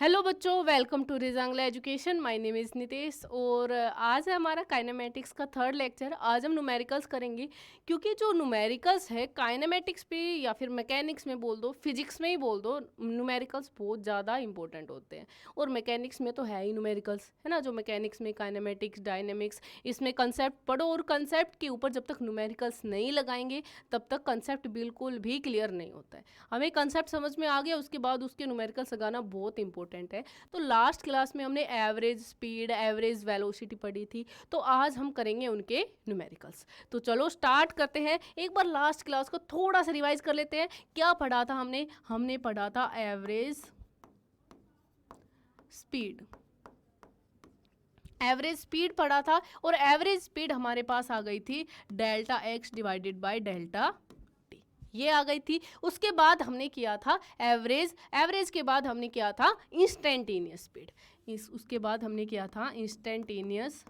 Hello बच्चों, welcome to Rezangla education. My name is Nitesh और आज है हमारा काइनेमेटिक्स का थर्ड लेक्चर। आज हम न्यूमेरिकल्स करेंगे क्योंकि जो न्यूमेरिकल्स है काइनेमेटिक्स पे या फिर मैकेनिक्स में बोल दो, फिजिक्स में ही बोल दो, न्यूमेरिकल्स बहुत ज़्यादा इंपॉर्टेंट होते हैं। और मैकेनिक्स में तो है ही न्यूमेरिकल्स, है ना। जो मैकेनिक्स में काइनेमेटिक्स, डायनेमिक्स, इसमें कंसेप्ट पढ़ो और कंसेप्ट के ऊपर जब तक न्यूमेरिकल्स नहीं लगाएंगे तब तक कंसेप्ट बिल्कुल भी क्लियर नहीं होता है। हमें कंसेप्ट समझ में आ गया, उसके बाद उसके न्यूमेरिकल्स लगाना बहुत इंपॉर्टेंट है। तो लास्ट क्लास में हमने एवरेज स्पीड, एवरेज वेलोसिटी पढ़ी थी, तो आज हम करेंगे उनके न्यूमेरिकल्स। तो चलो स्टार्ट करते हैं। एक बार लास्ट क्लास को थोड़ा सा रिवाइज कर लेते हैं। क्या पढ़ा था हमने? हमने पढ़ा था एवरेज स्पीड, एवरेज स्पीड पढ़ा था। और एवरेज स्पीड हमारे पास आ गई थी delta x divided by delta T, ये आ गई थी। उसके बाद हमने किया था एवरेज, एवरेज के बाद हमने किया था इंस्टेंटेनियस स्पीड, उसके बाद हमने किया था इंस्टेंटेनियस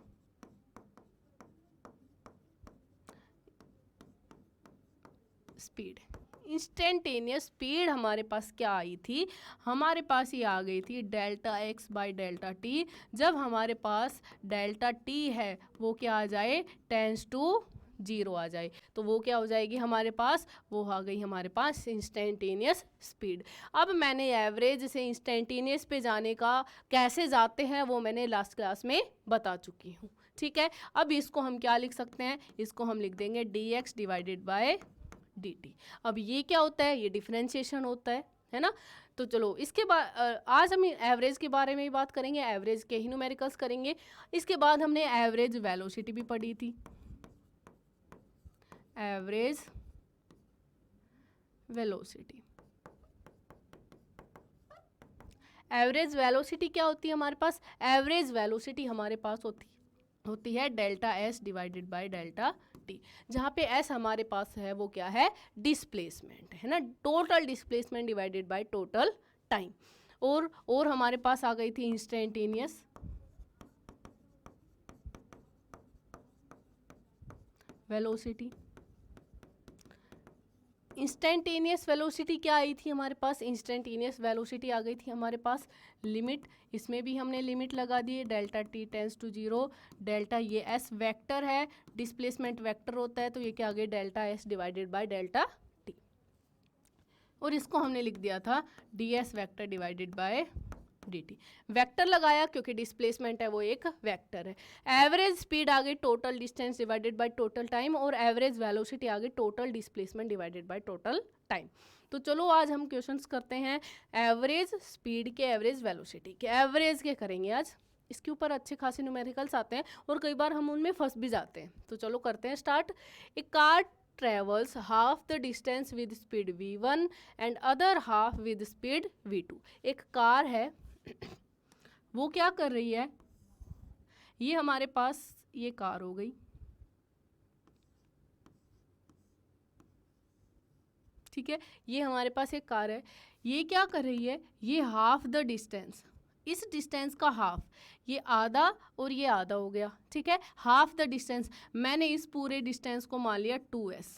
स्पीड। इंस्टेंटेनियस स्पीड हमारे पास क्या आई थी? हमारे पास ये आ गई थी delta x by delta T. जब हमारे पास डेल्टा टी है वो क्या आ जाए? टेंस टू जीरो आ जाए, तो वो क्या हो जाएगी हमारे पास? वो आ गई हमारे पास इंस्टेंटेनियस स्पीड। अब मैंने एवरेज से इंस्टेंटेनियस पे जाने का कैसे जाते हैं वो मैंने लास्ट क्लास में बता चुकी हूँ, ठीक है। अब इसको हम क्या लिख सकते हैं? इसको हम लिख देंगे D x divided by D T. अब ये क्या होता है? ये डिफरेंशिएशन होता है ना। तो चलो इसके बाद आज हम एवरेज के बारे में ही बात करेंगे, एवरेज के ही न्यूमेरिकल्स करेंगे। इसके बाद हमने एवरेज वेलोसिटी भी पढ़ी थी। एवरेज वेलोसिटी, एवरेज वेलोसिटी क्या होती है हमारे पास? एवरेज वेलोसिटी हमारे पास होती है delta S divided by delta T. जहाँ पे एस हमारे पास है वो क्या है? डिस्प्लेसमेंट, है ना। Total displacement divided by total time. और हमारे पास आ गई थी इंस्टेंटेनियस वेलोसिटी। इंस्टेंटेनियस वेलोसिटी क्या आई थी हमारे पास? इंस्टेंटेनियस वेलोसिटी आ गई थी हमारे पास लिमिट, इसमें भी हमने लिमिट लगा दी है delta T tends to zero. Delta ये एस वेक्टर है, डिस्प्लेसमेंट वेक्टर होता है, तो ये क्या आ गई? Delta S divided by delta T. और इसको हमने लिख दिया था D S vector divided by D T. Vector लगाया क्योंकि डिस्प्लेसमेंट है वो एक वेक्टर है। एवरेज स्पीड आ गई total distance divided by total time, और एवरेज वेलोसिटी आ गई total displacement divided by total time. तो चलो आज हम क्वेश्चंस करते हैं एवरेज स्पीड के, एवरेज वेलोसिटी के। एवरेज के करेंगे आज, इसके ऊपर अच्छे खासे न्यूमेरिकल्स आते हैं और कई बार हम उनमें फंस भी जाते हैं। तो चलो करते हैं स्टार्ट। एक car travels half the distance with speed v1 and other half with speed v2। एक कार है वो क्या कर रही है? ये हमारे पास ये कार हो गई, ठीक है। ये हमारे पास एक कार है, ये क्या कर रही है? ये हाफ द डिस्टेंस, इस डिस्टेंस का हाफ, ये आधा और ये आधा हो गया, ठीक है। हाफ द डिस्टेंस, मैंने इस पूरे डिस्टेंस को मान लिया 2s,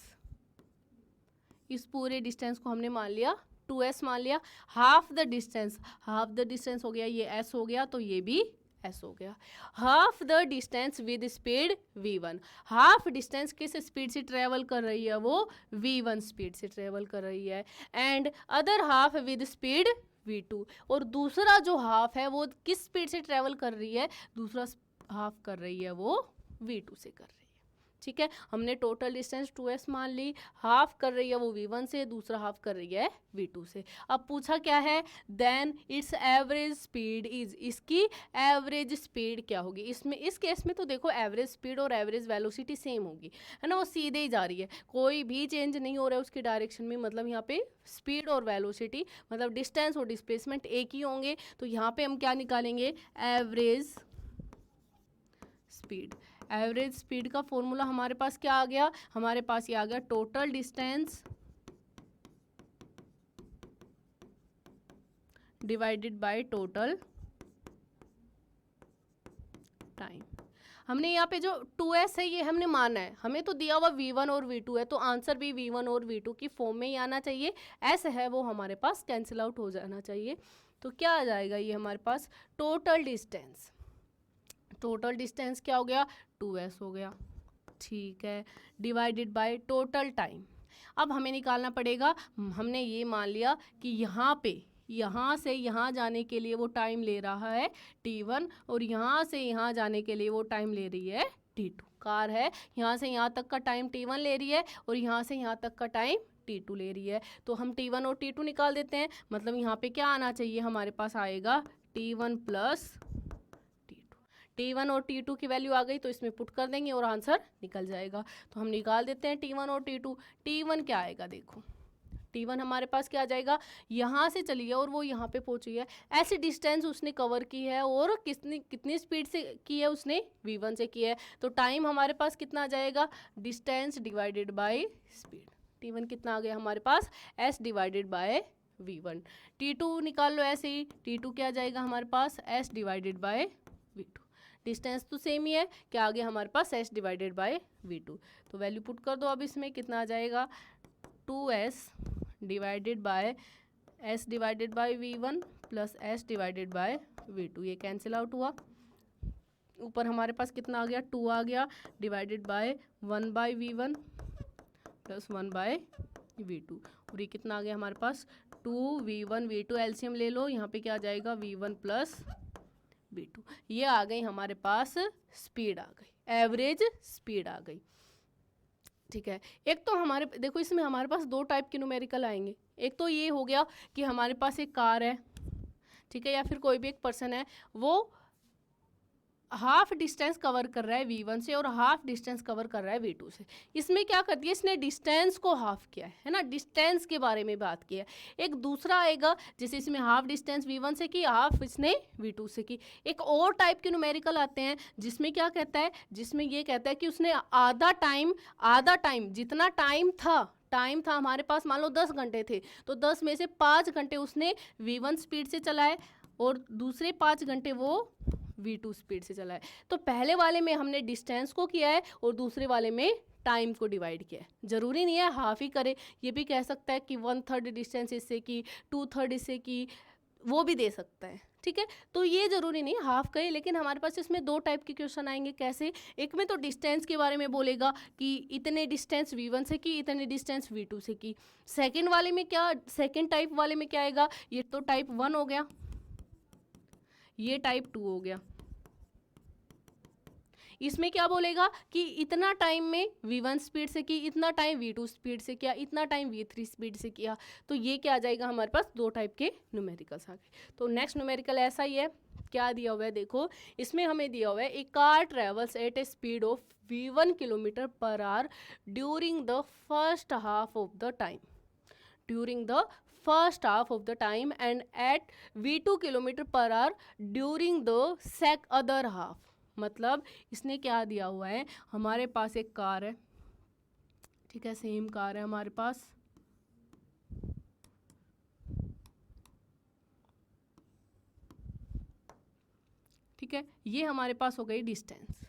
इस पूरे डिस्टेंस को हमने मान लिया 2s मान लिया। Half the distance, half the distance हो गया, ये s हो गया तो ये भी s हो गया। Half the distance with speed v1, half distance किस स्पीड से ट्रेवल कर रही है? वो v1 स्पीड से ट्रेवल कर रही है। And other half with speed v2, और दूसरा जो हाफ है वो किस स्पीड से ट्रेवल कर रही है? दूसरा हाफ कर रही है वो v2 से कर रही है, ठीक है। हमने टोटल डिस्टेंस 2s मान ली, हाफ कर रही है वो v1 से, दूसरा हाफ कर रही है v2 से। अब पूछा क्या है? Then its average speed is, इसकी एवरेज स्पीड क्या होगी? इसमें इस केस में तो देखो एवरेज स्पीड और एवरेज वेलोसिटी सेम होगी, है ना। वो सीधे ही जा रही है, कोई भी चेंज नहीं हो रहा है उसकी डायरेक्शन में। मतलब यहाँ पे स्पीड और वेलोसिटी मतलब डिस्टेंस और डिस्प्लेसमेंट एक ही होंगे। तो यहाँ पे हम क्या निकालेंगे? Average speed. एवरेज स्पीड का फॉर्मूला हमारे पास क्या आ गया? हमारे पास ये आ गया total distance divided by total time. हमने यहाँ पे जो 2s है ये हमने माना है, हमें तो दिया हुआ v1 और v2 है, तो आंसर भी v1 और v2 की फॉर्म में ही आना चाहिए। s है वो हमारे पास कैंसिल आउट हो जाना चाहिए। तो क्या आ जाएगा ये हमारे पास टोटल डिस्टेंस, टोटल डिस्टेंस क्या हो गया 2s हो गया, ठीक है, डिवाइडेड बाय टोटल टाइम। अब हमें निकालना पड़ेगा, हमने ये मान लिया कि यहाँ पे यहाँ से यहाँ जाने के लिए वो टाइम ले रहा है t1 और यहाँ से यहाँ जाने के लिए वो टाइम ले रही है t2। कार है यहाँ से यहाँ तक का टाइम t1 ले रही है और यहाँ से यहाँ तक का टाइम t2 ले रही है, तो हम t1 और t2 निकाल देते हैं। मतलब यहाँ पे क्या आना चाहिए, हमारे पास आएगा t1 प्लस t1 और t2 की वैल्यू आ गई तो इसमें पुट कर देंगे और आंसर निकल जाएगा। तो हम निकाल देते हैं t1 और t2। t1 क्या आएगा, देखो t1 हमारे पास क्या आ जाएगा, यहाँ से चली है और वो यहाँ पे पहुँची है, ऐसी डिस्टेंस उसने कवर की है और कितनी स्पीड से की है, उसने v1 से की है। तो टाइम हमारे पास कितना आ जाएगा, distance divided by speed. t1 कितना आ गया हमारे पास, s divided by v1। t2 निकाल लो ऐसे ही, t2 क्या आ जाएगा हमारे पास, s divided by v2। Distance तो सेम ही है, क्या आ गया हमारे पास s डिवाइडेड बाय v2। तो वैल्यू पुट कर दो, अब इसमें कितना आ जाएगा 2s divided by s divided by v1 plus s divided by v2, ये कैंसिल आउट हुआ। ऊपर हमारे पास कितना आ गया 2 आ गया, divided by 1 by v1 plus 1 by v2, और ये कितना आ गया हमारे पास 2v1 v2, एलसीएम ले लो, यहाँ पे क्या आ जाएगा v1 प्लस v2। ये आ गई हमारे पास स्पीड, आ गई एवरेज स्पीड आ गई, ठीक है। एक तो हमारे देखो इसमें हमारे पास दो टाइप के न्यूमेरिकल आएंगे, एक तो ये हो गया कि हमारे पास एक कार है, ठीक है, या फिर कोई भी एक पर्सन है, वो हाफ डिस्टेंस कवर कर रहा है v1 से और हाफ डिस्टेंस कवर कर रहा है v2 से। इसमें क्या कर दिया, इसने डिस्टेंस को हाफ किया है ना, डिस्टेंस के बारे में बात की है। एक दूसरा आएगा जैसे इसमें हाफ डिस्टेंस v1 से की, हाफ इसने v2 से की। एक और टाइप के न्यूमेरिकल आते हैं जिसमें क्या कहता है, जिसमें ये कहता है कि उसने आधा टाइम जितना टाइम था हमारे पास, मान लो 10 घंटे थे, तो 10 में से 5 घंटे उसने v1 स्पीड से चलाए और दूसरे 5 घंटे वो v2 स्पीड से चला है। तो पहले वाले में हमने डिस्टेंस को किया है और दूसरे वाले में टाइम को डिवाइड किया है। ज़रूरी नहीं है हाफ ही करे, ये भी कह सकता है कि 1/3 डिस्टेंस इससे की, 2/3 इससे की, वो भी दे सकता है, ठीक है। तो ये ज़रूरी नहीं हाफ करे, लेकिन हमारे पास इसमें दो टाइप के क्वेश्चन आएंगे। कैसे, एक में तो डिस्टेंस के बारे में बोलेगा कि इतने डिस्टेंस v1 से की, इतने डिस्टेंस v2 से की। सेकेंड वाले में क्या, सेकेंड टाइप वाले में क्या आएगा, ये तो टाइप 1 हो गया, ये टाइप 2 हो गया। इसमें क्या बोलेगा कि इतना टाइम में v1 स्पीड से की, इतना टाइम v2 स्पीड से किया, इतना टाइम v3 स्पीड से किया। तो ये क्या आ जाएगा हमारे पास, दो टाइप के न्यूमेरिकल्स आ गए। तो नेक्स्ट न्यूमेरिकल ऐसा ही है, क्या दिया हुआ है देखो, इसमें हमें दिया हुआ है a car travels at a speed of v1 kilometre per hour during the first half of the time, during the first half of the time and at v2 kilometre per hour during the other half। मतलब इसने क्या दिया हुआ है, हमारे पास एक car है, ठीक है, सेम कार है हमारे पास, ठीक है, ये हमारे पास हो गई डिस्टेंस,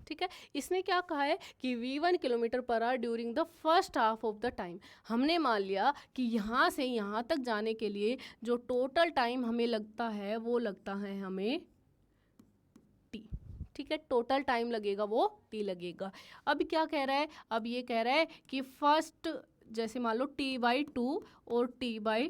ठीक है। इसने क्या कहा है कि v1 kilometre per hour during the first half of the time. हमने मान लिया कि यहाँ से यहाँ तक जाने के लिए जो टोटल टाइम हमें लगता है वो लगता है हमें t, ठीक है, टोटल टाइम लगेगा वो t लगेगा। अब क्या कह रहा है, अब ये कह रहा है कि फर्स्ट जैसे मान लो t/2 और t/2,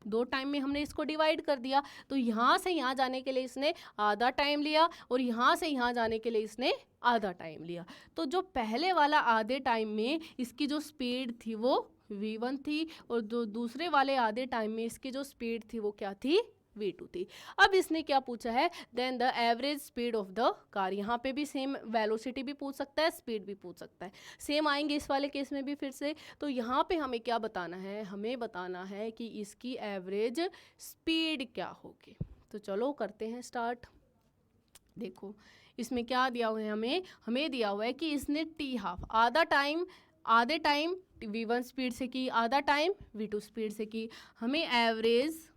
दो टाइम में हमने इसको डिवाइड कर दिया, तो यहाँ से यहाँ जाने के लिए इसने आधा टाइम लिया और यहाँ से यहाँ जाने के लिए इसने आधा टाइम लिया। तो जो पहले वाला आधे टाइम में इसकी जो स्पीड थी वो v1 थी और जो दूसरे वाले आधे टाइम में इसकी जो स्पीड थी वो क्या थी, v2 थी। अब इसने क्या पूछा है, then the average speed of the car. यहाँ पे भी सेम वेलोसिटी भी पूछ सकता है, स्पीड भी पूछ सकता है, सेम आएंगे इस वाले केस में भी फिर से। तो यहाँ पे हमें क्या बताना है, हमें बताना है कि इसकी एवरेज स्पीड क्या होगी। तो चलो करते हैं स्टार्ट। देखो इसमें क्या दिया हुआ है, हमें दिया हुआ है कि इसने t हाफ आधे टाइम v1 स्पीड से की, आधा टाइम v2 स्पीड से की। हमें एवरेज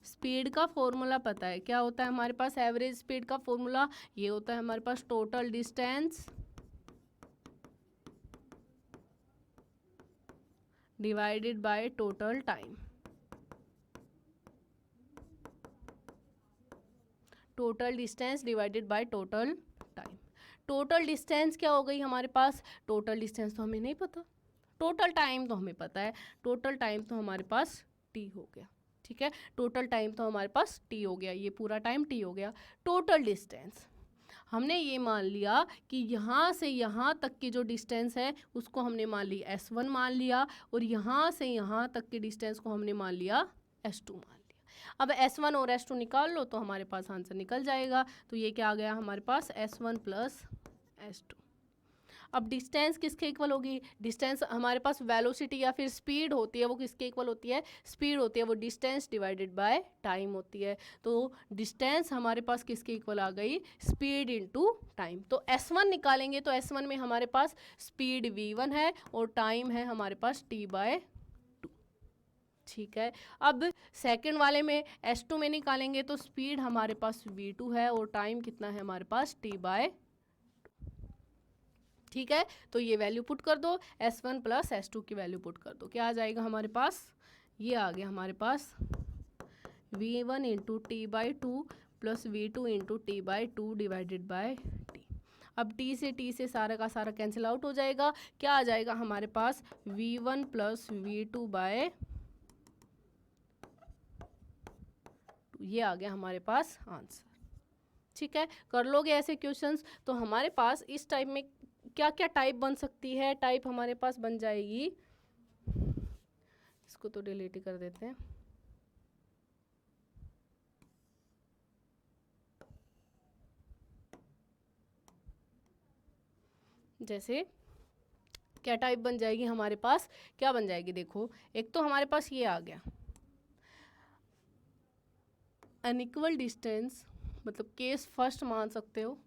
स्पीड का फॉर्मूला पता है, क्या होता है हमारे पास एवरेज स्पीड का फॉर्मूला, ये होता है हमारे पास total distance divided by total time. Total distance divided by total time. Total distance क्या हो गई हमारे पास, टोटल डिस्टेंस तो हमें नहीं पता, टोटल टाइम तो हमें पता है, टोटल टाइम तो हमारे पास टी हो गया, ठीक है, टोटल टाइम तो हमारे पास टी हो गया, ये पूरा टाइम टी हो गया। टोटल डिस्टेंस हमने ये मान लिया कि यहाँ से यहाँ तक की जो डिस्टेंस है उसको हमने मान ली S1 मान लिया, और यहाँ से यहाँ तक के डिस्टेंस को हमने मान लिया S2 मान लिया। अब S1 और S2 निकाल लो तो हमारे पास आंसर निकल जाएगा। तो ये क्या आ गया हमारे पास S1 प्लस S2। अब डिस्टेंस किसके इक्वल होगी, डिस्टेंस हमारे पास वेलोसिटी या फिर स्पीड होती है, वो किसके इक्वल होती है, स्पीड होती है, वो डिस्टेंस डिवाइडेड बाय टाइम होती है। तो डिस्टेंस हमारे पास किसके इक्वल आ गई, स्पीड इनटू टाइम। तो S1 निकालेंगे तो S1 में हमारे पास स्पीड V1 है और टाइम है हमारे पास T/2, ठीक है। अब सेकंड वाले में S2 में निकालेंगे तो स्पीड हमारे पास V2 है और टाइम कितना है हमारे पास T/2, ठीक है। तो ये वैल्यू पुट कर दो, S1 प्लस S2 की वैल्यू पुट कर दो, क्या आ जाएगा हमारे पास, ये आ गया हमारे पास V1 into T/2 plus V2 into T/2 divided by T। अब T से सारा का सारा कैंसिल आउट हो जाएगा, क्या आ जाएगा हमारे पास V1 प्लस V2 बाय, ये आ गया हमारे पास आंसर, ठीक है। कर लोगे ऐसे क्वेश्चंस तो हमारे पास इस टाइप में क्या क्या टाइप बन सकती है, टाइप हमारे पास बन जाएगी, इसको तो डिलीट कर देते हैं, जैसे क्या टाइप बन जाएगी हमारे पास, क्या बन जाएगी, देखो एक तो हमारे पास ये आ गया अनइक्वल डिस्टेंस, मतलब केस फर्स्ट मान सकते हो,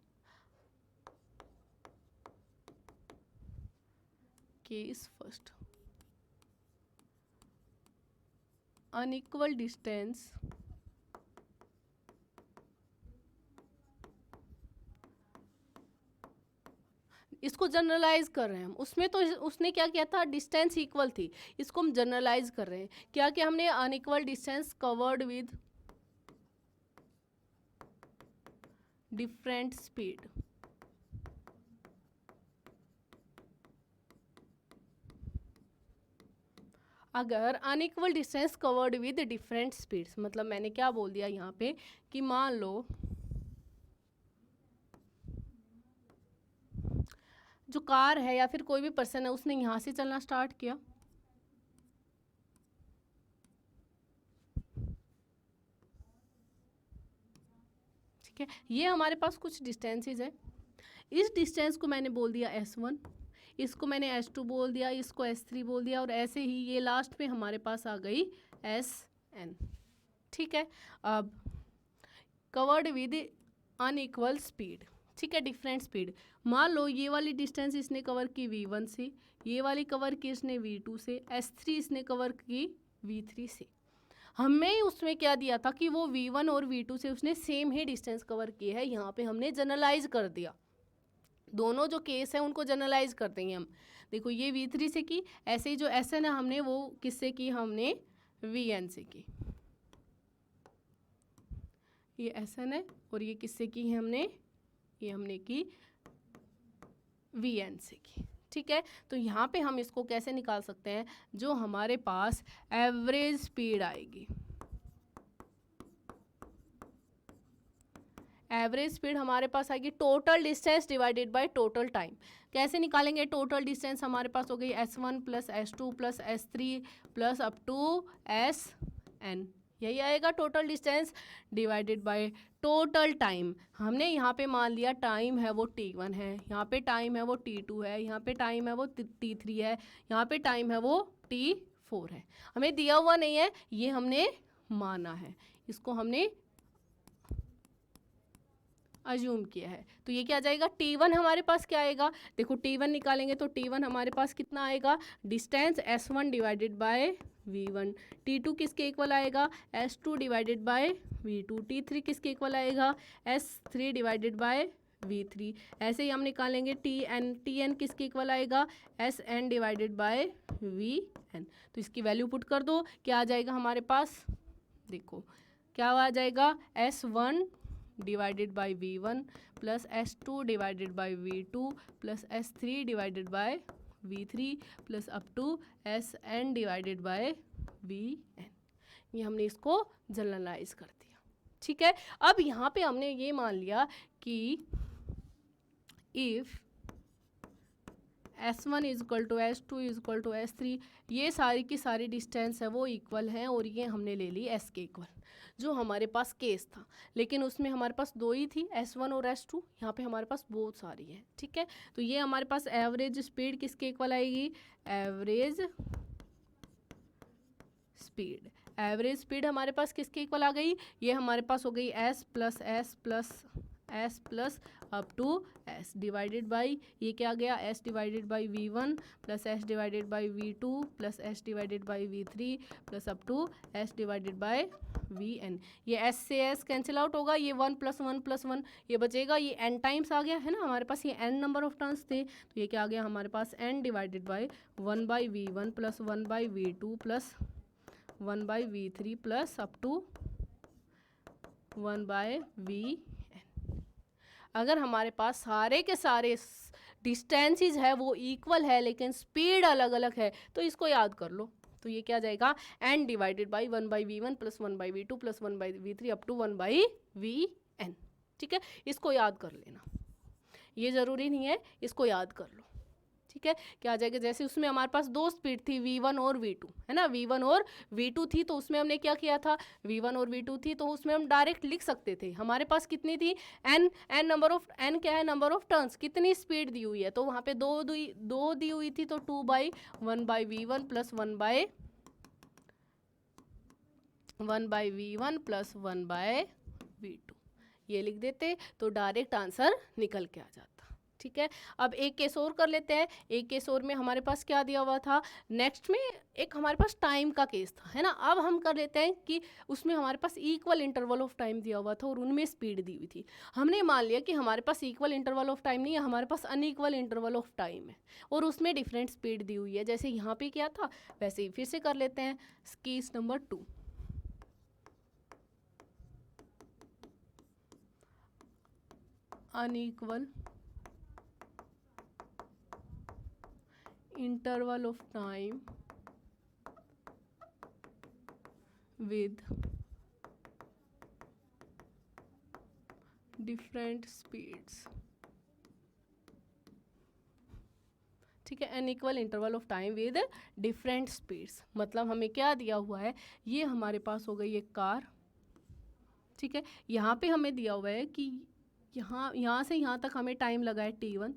केस फर्स्ट अनइक्वल डिस्टेंस इसको जनरलाइज कर रहे हैं हम, उसमें तो उसने क्या किया था, डिस्टेंस इक्वल थी, इसको हम जनरलाइज कर रहे हैं, क्या क्या हमने unequal distance covered with different speed, अगर unequal distance covered with different speeds, मतलब मैंने क्या बोल दिया यहाँ पे कि मान लो जो कार है या फिर कोई भी पर्सन है उसने यहाँ से चलना स्टार्ट किया, ठीक है, ये हमारे पास कुछ डिस्टेंसेस है, इस डिस्टेंस को मैंने बोल दिया S1, इसको मैंने S2 बोल दिया, इसको S3 बोल दिया, और ऐसे ही ये लास्ट में हमारे पास आ गई SN, ठीक है। अब कवर्ड विद अनइक्वल स्पीड, ठीक है, डिफरेंट स्पीड, मान लो ये वाली डिस्टेंस इसने कवर की V1 से, ये वाली कवर की इसने V2 से, S3 इसने कवर की V3 से। हमें उसमें क्या दिया था कि वो V1 और V2 से उसने सेम ही डिस्टेंस कवर किए है, यहाँ पे हमने जनरलाइज कर दिया, दोनों जो केस है उनको जनरलाइज कर देंगे हम। देखो ये V3 से की, ऐसे ही जो SN है हमने वो किससे की, हमने VN से की, ये SN है, और ये किससे की है हमने, ये हमने की VN से की, ठीक है। तो यहाँ पे हम इसको कैसे निकाल सकते हैं, जो हमारे पास एवरेज स्पीड आएगी, एवरेज स्पीड हमारे पास आएगी total distance divided by total time. कैसे निकालेंगे, टोटल डिस्टेंस हमारे पास हो गई S1 plus S2 plus S3 plus up to SN, यही आएगा total distance divided by total time. हमने यहाँ पे मान लिया टाइम है वो T1 है, यहाँ पे टाइम है वो T2 है, यहाँ पे टाइम है वो T3 है, यहाँ पे टाइम है वो T4 है, हमें दिया हुआ नहीं है, ये हमने माना है, इसको हमने अज्यूम किया है। तो ये क्या आ जाएगा, T1 हमारे पास क्या आएगा, देखो T1 निकालेंगे तो T1 हमारे पास कितना आएगा, distance S1 divided by V1। T2 किसके इक्वल आएगा, S2 divided by V2। T3 किसके इक्वल आएगा, S3 डिवाइडेड बाय V3। ऐसे ही हम निकालेंगे TN किसके इक्वल आएगा, SN डिवाइडेड बाय VN। तो इसकी वैल्यू पुट कर दो, क्या आ जाएगा हमारे पास, देखो क्या आ जाएगा, S1 divided by V1 plus S2 divided by V2 plus S3 divided by V3 plus up to SN divided by VN। ये हमने इसको जनरलाइज कर दिया, ठीक है। अब यहाँ पे हमने ये मान लिया कि if S1 is equal to S2 is equal to S3, ये सारी की सारी डिस्टेंस है वो इक्वल हैं, और ये हमने ले ली S के इक्वल, जो हमारे पास केस था, लेकिन उसमें हमारे पास दो ही थी, S1 और S2। यहाँ पे हमारे पास बहुत सारी है, ठीक है। तो ये हमारे पास एवरेज स्पीड किसके इक्वल आएगी, एवरेज स्पीड। एवरेज स्पीड हमारे पास किसके इक्वल आ गई, ये हमारे पास हो गई S plus S plus S plus up to S divided by, ये क्या आ गया, S divided by V1 plus S divided by V2 plus S divided by V3 plus up to S divided by VN। ये S से S cancel out होगा, ये 1 plus 1 plus 1 ये बचेगा, ये N टाइम्स आ गया है ना हमारे पास, ये N नंबर ऑफ टर्न्स थे, तो ये क्या आ गया हमारे पास, N divided by 1 by V1 plus 1 by V2 plus 1 by V3 plus up to 1 by VN। अगर हमारे पास सारे के सारे डिस्टेंसेस है वो इक्वल है लेकिन स्पीड अलग अलग है, तो इसको याद कर लो। तो ये क्या जाएगा, N divided by 1 by V1 plus 1 by V2 plus 1 by V3 to to 1 by VN, ठीक है। इसको याद कर लेना, ये ज़रूरी नहीं है, इसको याद कर लो, ठीक है। क्या आ जाएगा, जैसे उसमें हमारे पास दो स्पीड थी V1 और V2, है ना, V1 और V2 थी, तो उसमें हमने क्या किया था, V1 और V2 थी तो उसमें हम डायरेक्ट लिख सकते थे, हमारे पास कितनी थी, N नंबर ऑफ, N क्या है, नंबर ऑफ टर्न्स, कितनी स्पीड दी हुई है, तो वहाँ पे दो दी हुई थी, तो 2 by 1 by V1 plus 1 by V1 plus 1 by V2, ये लिख देते तो डायरेक्ट आंसर निकल के आ जाता, ठीक है। अब एक केस और कर लेते हैं। एक केस और में हमारे पास क्या दिया हुआ था, नेक्स्ट में एक हमारे पास टाइम का केस था, है ना। अब हम कर लेते हैं कि उसमें हमारे पास इक्वल इंटरवल ऑफ टाइम दिया हुआ था और उनमें स्पीड दी हुई थी। हमने मान लिया कि हमारे पास इक्वल इंटरवल ऑफ टाइम नहीं है, हमारे पास अनइक्वल इंटरवल ऑफ टाइम है और उसमें डिफरेंट स्पीड दी हुई है। जैसे यहाँ पे क्या था वैसे ही फिर से कर लेते हैं। Case number 2, unequal interval of time with different speeds, ठीक है। Unequal interval of time with different speeds, मतलब हमें क्या दिया हुआ है, ये हमारे पास हो गई एक कार, ठीक है। यहाँ पे हमें दिया हुआ है कि यहाँ से यहाँ तक हमें टाइम लगा है T1,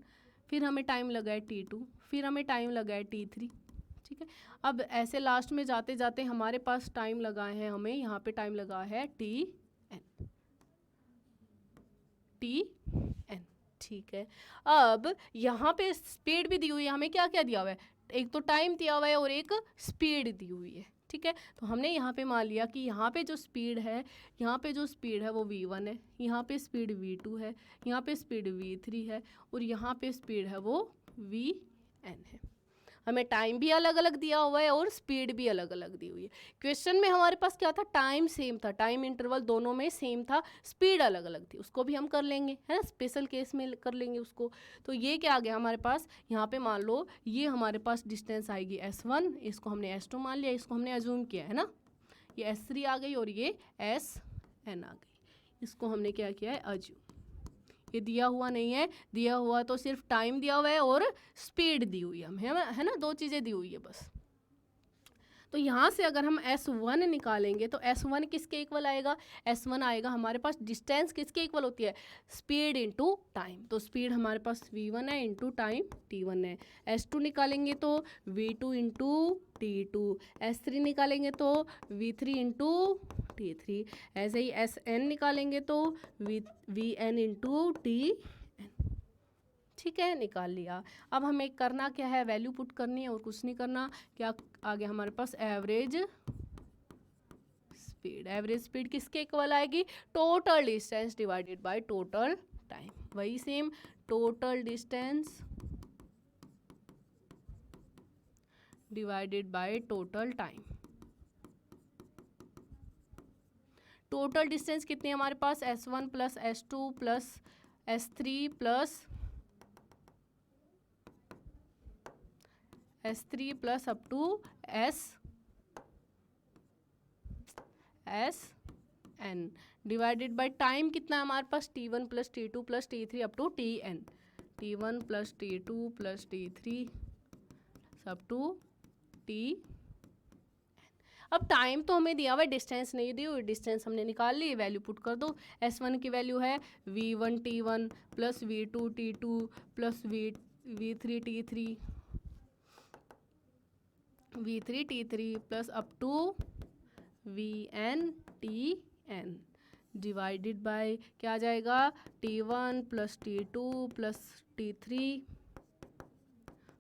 फिर हमें टाइम लगा है T2, फिर हमें टाइम लगा है T3, ठीक है। अब ऐसे लास्ट में जाते जाते हमारे पास टाइम लगा है, हमें यहाँ पे टाइम लगा है TN, ठीक है। अब यहाँ पे स्पीड भी दी हुई है, हमें क्या क्या दिया हुआ है, एक तो टाइम दिया हुआ है और एक स्पीड दी हुई है, ठीक है। तो हमने यहाँ पे मान लिया कि यहाँ पे जो स्पीड है, यहाँ पे जो स्पीड है वो V1 है, यहाँ पे स्पीड V2 है, यहाँ पे स्पीड V3 है और यहाँ पे स्पीड है वो VN है। हमें टाइम भी अलग अलग दिया हुआ है और स्पीड भी अलग अलग दी हुई है। क्वेश्चन में हमारे पास क्या था, टाइम सेम था, टाइम इंटरवल दोनों में सेम था, स्पीड अलग अलग थी, उसको भी हम कर लेंगे, है ना, स्पेशल केस में कर लेंगे उसको। तो ये क्या आ गया हमारे पास, यहाँ पे मान लो ये हमारे पास डिस्टेंस आएगी S1, इसको हमने S2 मान लिया, इसको हमने अज्यूम किया, है ना, ये S3 आ गई और ये SN आ गई, इसको हमने क्या किया है, अज्यूम। ये दिया हुआ नहीं है, दिया हुआ तो सिर्फ टाइम दिया हुआ है और स्पीड दी हुई है, है ना, दो चीज़ें दी हुई है बस। तो यहाँ से अगर हम S1 निकालेंगे तो S1 किसके इक्वल आएगा, S1 आएगा हमारे पास डिस्टेंस किसके इक्वल होती है, स्पीड इनटू टाइम। तो स्पीड हमारे पास v1 है इनटू टाइम t1 है। S2 निकालेंगे तो v2 इंटू t2, S3 निकालेंगे तो v3 इंटू t3, ऐसे ही Sn निकालेंगे तो vn इंटू tn। ठीक है, निकाल लिया। अब हमें करना क्या है, वैल्यू पुट करनी है और कुछ नहीं करना। क्या आ गया हमारे पास, एवरेज स्पीड। एवरेज स्पीड किसके इक्वल आएगी, total distance divided by total time. वही same, total distance divided by total time. Total distance कितनी है हमारे पास, S1 plus S2 plus S3 plus S3 plus up to Sn divided by time कितना है हमारे पास, T1 plus T2 plus T3 up to Tn, T1 plus T2 plus T3 up to T। अब time तो हमें दिया हुआ है, डिस्टेंस नहीं दी हुई, डिस्टेंस हमने निकाल ली, वैल्यू पुट कर दो। S1 की वैल्यू है v1 t1 plus v2 t2 plus v3 t3 plus up to vn tn divided by क्या आ जाएगा, t1 plus t2 plus t3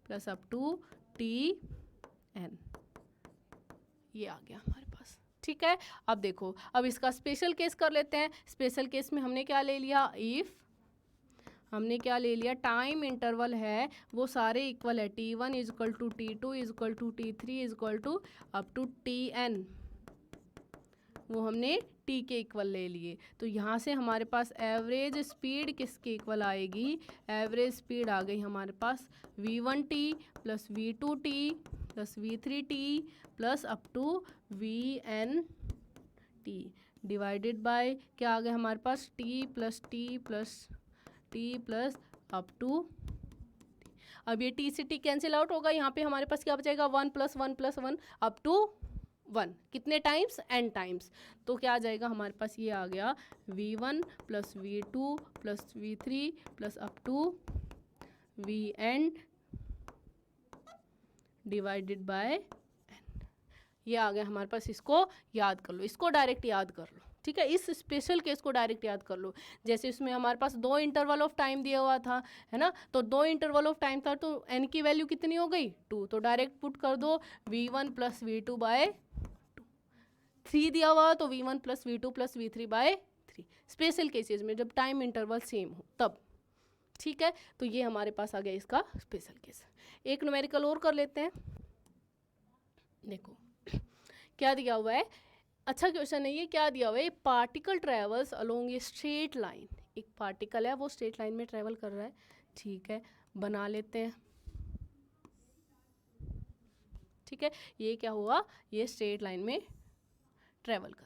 plus up to tn। ये आ गया हमारे पास। ठीक है, अब देखो, अब इसका स्पेशल केस कर लेते हैं। स्पेशल केस में हमने क्या ले लिया, इफ हमने क्या ले लिया, टाइम इंटरवल है वो सारे इक्वल है, t1 is equal to t2 is equal to t3 is equal to up to tn, वो हमने t के इक्वल ले लिए। तो यहाँ से हमारे पास एवरेज स्पीड किसके इक्वल आएगी, एवरेज स्पीड आ गई हमारे पास v1t plus v2t plus v3t plus up to vnt divided by क्या आ गया हमारे पास, t प्लस अप टू। अब ये t से t कैंसिल आउट होगा, यहाँ पे हमारे पास क्या बचेगा, 1 प्लस 1 प्लस 1 अप टू 1, कितने टाइम्स, n टाइम्स। तो क्या आ जाएगा हमारे पास, ये आ गया v1 plus v2 plus v3 plus up to vn divided by n। ये आ गया हमारे पास, इसको याद कर लो, इसको डायरेक्ट याद कर लो। ठीक है, इस स्पेशल केस को डायरेक्ट याद कर लो। जैसे इसमें हमारे पास 2 इंटरवल ऑफ टाइम दिया हुआ था, है ना, तो 2 इंटरवल ऑफ टाइम था, तो n की वैल्यू कितनी हो गई, 2, तो डायरेक्ट पुट कर दो v1 प्लस v2 बाय 3 दिया हुआ तो v1 plus v2 plus v3 by 3, special cases में जब टाइम इंटरवल सेम हो तब। ठीक है, तो ये हमारे पास आ गया इसका स्पेशल केस। एक न्यूमेरिकल और कर लेते हैं। देखो क्या दिया हुआ है, अच्छा क्वेश्चन है ये, क्या दिया हुआ है, particle travels along a straight line. एक पार्टिकल है वो स्ट्रेट लाइन में ट्रेवल कर रहा है। ठीक है, बना लेते हैं। ठीक है, ये क्या हुआ, ये स्ट्रेट लाइन में ट्रेवल कर रहा है।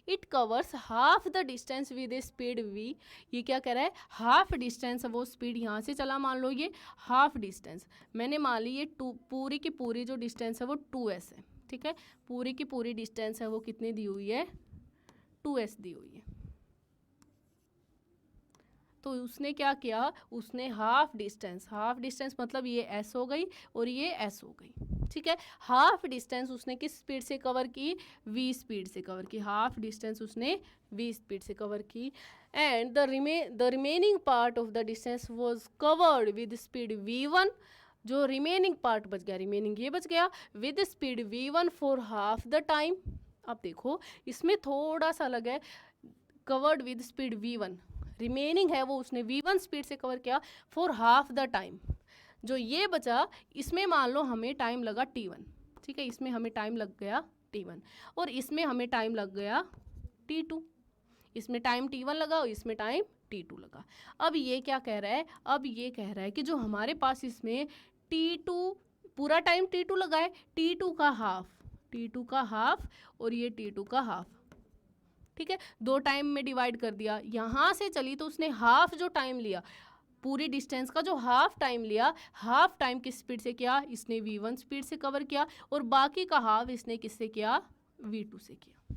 It covers half the distance with A speed v। ये क्या कह रहा है, हाफ डिस्टेंस, वो स्पीड यहाँ से चला, मान लो ये हाफ डिस्टेंस, मैंने मान ली ये पूरी की पूरी जो डिस्टेंस है वो 2s है। ठीक है, पूरी की पूरी डिस्टेंस है वो कितनी दी हुई है, 2s दी हुई है। तो उसने क्या किया, उसने हाफ डिस्टेंस मतलब ये s हो गई और ये s हो गई। ठीक है, हाफ डिस्टेंस उसने किस स्पीड से कवर की, v स्पीड से कवर की, हाफ डिस्टेंस उसने v स्पीड से कवर की। And the remaining part of the distance was covered with speed v1। जो रिमेनिंग पार्ट बच गया, रिमेनिंग ये बच गया, with speed v1 for half the time. अब देखो इसमें थोड़ा सा अलग है, covered with speed v1, remaining है वो उसने v1 स्पीड से कवर किया फॉर हाफ द टाइम। जो ये बचा इसमें मान लो हमें टाइम लगा t1। ठीक है, इसमें हमें टाइम लग गया t1 और इसमें हमें टाइम लग गया t2। इसमें टाइम t1 लगा और इसमें टाइम t2 लगा। अब ये क्या कह रहा है, अब ये कह रहा है कि जो हमारे पास इसमें t2 पूरा टाइम t2 लगा है, t2 का हाफ और ये t2 का हाफ। ठीक है, 2 टाइम में डिवाइड कर दिया, यहाँ से चली तो उसने हाफ जो टाइम लिया, पूरी डिस्टेंस का जो हाफ टाइम लिया, हाफ टाइम किस स्पीड से किया, इसने v1 स्पीड से कवर किया, और बाकी का हाफ इसने किससे किया, v2 से किया।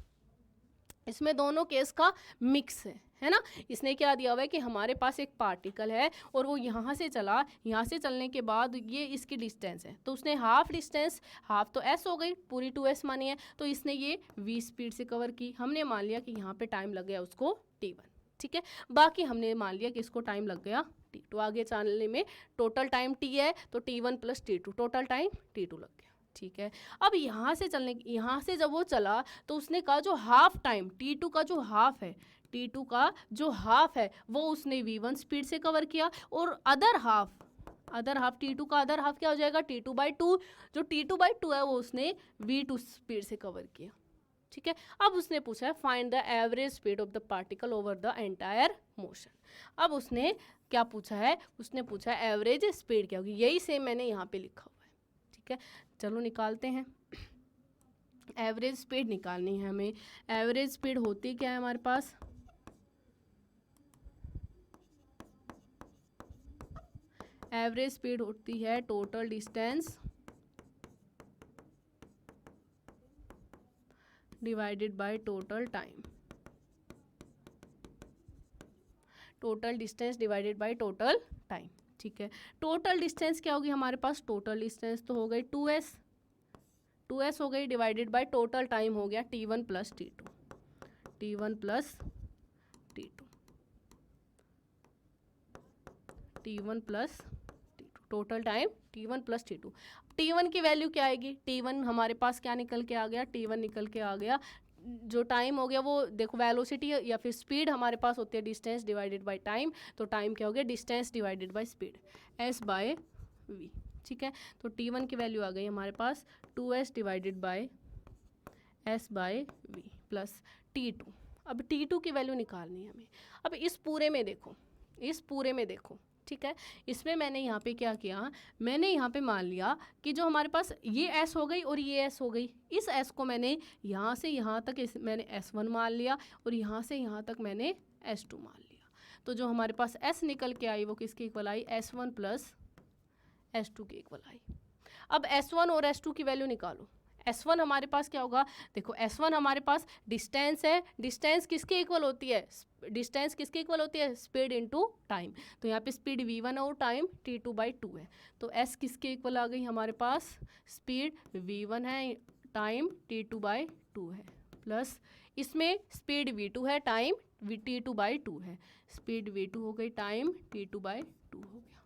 इसमें दोनों केस का मिक्स है ना। इसने क्या दिया हुआ है कि हमारे पास एक पार्टिकल है और वो यहाँ से चला, यहाँ से चलने के बाद ये इसकी डिस्टेंस है, तो उसने हाफ डिस्टेंस, हाफ तो s हो गई, पूरी 2s मानी है, तो इसने ये v स्पीड से कवर की। हमने मान लिया कि यहाँ पे टाइम लग गया उसको t1, ठीक है। बाकी हमने मान लिया कि इसको टाइम लग गया t2। आगे चलने में टोटल टाइम t है, तो t1 + t2, total time t2 लग गया, ठीक है। अब यहाँ से जब वो चला तो उसने कहा जो हाफ टाइम t2 का जो हाफ है, t2 का जो हाफ है वो उसने v1 स्पीड से कवर किया, और अदर हाफ t2 का अदर हाफ क्या हो जाएगा, t2/2, जो t2/2 है वो उसने v2 स्पीड से कवर किया, ठीक है। अब उसने पूछा है find the average speed of the particle over the entire motion. अब उसने क्या पूछा है, उसने पूछा है एवरेज स्पीड क्या होगी, यही सेम मैंने यहाँ पे लिखा हुआ है, ठीक है। चलो निकालते हैं। एवरेज स्पीड निकालनी है हमें। एवरेज स्पीड होती क्या है हमारे पास, एवरेज स्पीड होती है total distance divided by total time, total distance divided by total time, ठीक है। टोटल डिस्टेंस क्या होगी हमारे पास, टोटल डिस्टेंस तो हो गई 2s हो गई, डिवाइडेड बाय टोटल टाइम हो गया t1 + t2, t1 + t2, t1 + t2, total time t1 + t2। t1 की वैल्यू क्या आएगी, t1 हमारे पास क्या निकल के आ गया, t1 निकल के आ गया, जो टाइम हो गया वो देखो वेलोसिटी या फिर स्पीड हमारे पास होती है डिस्टेंस डिवाइडेड बाय टाइम, तो टाइम क्या हो गया, distance divided by speed, s/v, ठीक है। तो t1 की वैल्यू आ गई हमारे पास 2s divided by s/v plus t2। अब t2 की वैल्यू निकालनी है हमें। अब इस पूरे में देखो, ठीक है। इसमें मैंने यहाँ पे क्या किया, मैंने यहाँ पे मान लिया कि जो हमारे पास ये s हो गई और ये s हो गई, इस s को मैंने यहाँ से यहाँ तक मैंने s1 मान लिया, और यहाँ से यहाँ तक मैंने s2 मान लिया। तो जो हमारे पास s निकल के आई वो किसके इक्वल आई, s1 + s2 के इक्वल आई। अब s1 और s2 की वैल्यू निकालो। s1 हमारे पास क्या होगा, देखो s1 हमारे पास डिस्टेंस है, डिस्टेंस किसके इक्वल होती है, डिस्टेंस किसके इक्वल होती है, स्पीड इनटू टाइम। तो यहाँ पे स्पीड v1 और टाइम t2/2 है, तो s किसके इक्वल आ गई हमारे पास, स्पीड v1 है, टाइम t2/2 है, प्लस इसमें स्पीड v2 है, टाइम t2/2 है, स्पीड v2 हो गई, टाइम t2/2 हो गया।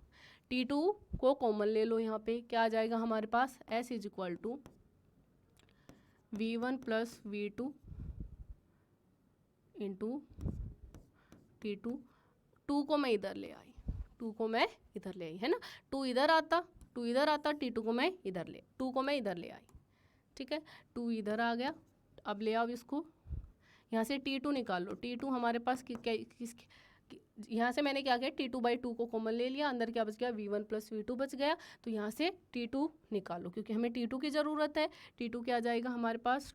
t2 को कॉमन ले लो, यहाँ पे क्या आ जाएगा हमारे पास, s = v1 + v2 into t2। 2 को मैं इधर ले आई, है ना, 2 इधर आता, t2 को मैं इधर ले आई, ठीक है। 2 इधर आ गया, अब ले आओ इसको, यहाँ से t2 निकाल लो। t2 हमारे पास यहाँ से मैंने क्या किया, t2/2 को कॉमन ले लिया, अंदर क्या बच गया, v1 + v2 बच गया, तो यहाँ से t2 निकालो क्योंकि हमें t2 की ज़रूरत है। t2 क्या आ जाएगा हमारे पास,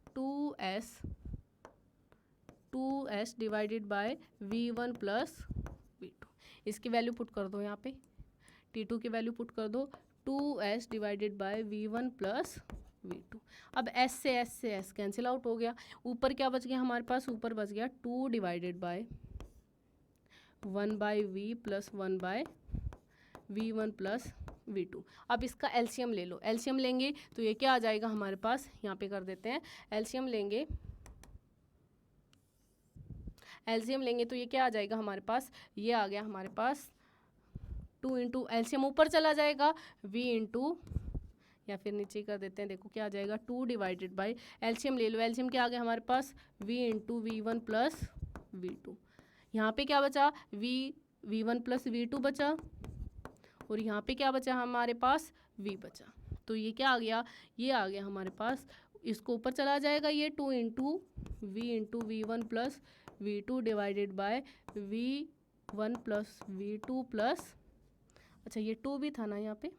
2s divided by v1 + v2। इसकी वैल्यू पुट कर दो, यहाँ पे t2 की वैल्यू पुट कर दो, 2s divided by v1 + v2। अब s से s कैंसिल आउट हो गया, ऊपर क्या बच गया हमारे पास, ऊपर बच गया 2 divided by 1/v + 1/v1 + v2। अब इसका एलसीएम ले लो, एलसीएम लेंगे तो ये क्या आ जाएगा हमारे पास, यहाँ पे कर देते हैं, एलसीएम लेंगे तो ये क्या आ जाएगा हमारे पास, ये आ गया हमारे पास 2 इंटू एलसीएम ऊपर चला जाएगा, v इंटू, या फिर नीचे कर देते हैं, देखो क्या आ जाएगा, 2 डिवाइडेड बाय, एलसीएम ले लो, एलसीएम क्या आ गया हमारे पास, v इंटू v1 + v2। यहाँ पे क्या बचा, v1 + v2 बचा, और यहाँ पे क्या बचा हमारे पास, v बचा। तो ये क्या आ गया, ये आ गया हमारे पास, इसको ऊपर चला जाएगा, ये 2 into v into v1 + v2 divided by v1 + v2 plus, अच्छा ये 2 भी था ना यहाँ पे,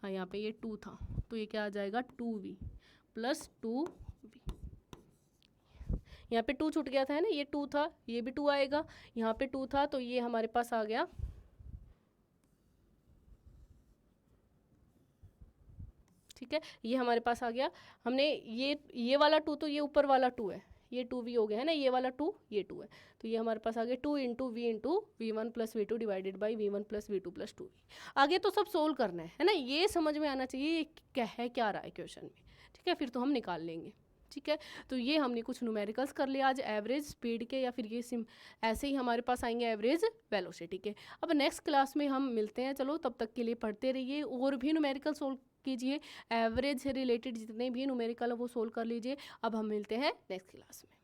हाँ यहाँ पे ये 2 था, तो ये क्या आ जाएगा, 2v + 2v। यहाँ पे 2 छूट गया था, है ना, ये 2 था, ये भी 2 आएगा, यहाँ पे 2 था, तो ये हमारे पास आ गया ठीक है, ये हमारे पास आ गया। हमने ये वाला 2 तो ये ऊपर वाला 2 है, ये 2v हो गया है ना, ये वाला 2 ये 2 है, तो ये हमारे पास आ गया 2 into v1 plus v2 divided by v1 plus v2 plus 2v। आगे तो सब सोल्व करना है ना, ये समझ में आना चाहिए क्या है, क्या रहा है क्वेश्चन में, ठीक है, फिर तो हम निकाल लेंगे। ठीक है, तो ये हमने कुछ न्यूमेरिकल्स कर लिया आज एवरेज स्पीड के, या फिर ये ऐसे ही हमारे पास आएंगे एवरेज वेलोसिटी के। अब नेक्स्ट क्लास में हम मिलते हैं, चलो तब तक के लिए पढ़ते रहिए और भी न्यूमेरिकल सोल्व कीजिए, एवरेज से रिलेटेड जितने भी न्यूमेरिकल है वो सोल्व कर लीजिए। अब हम मिलते हैं नेक्स्ट क्लास में।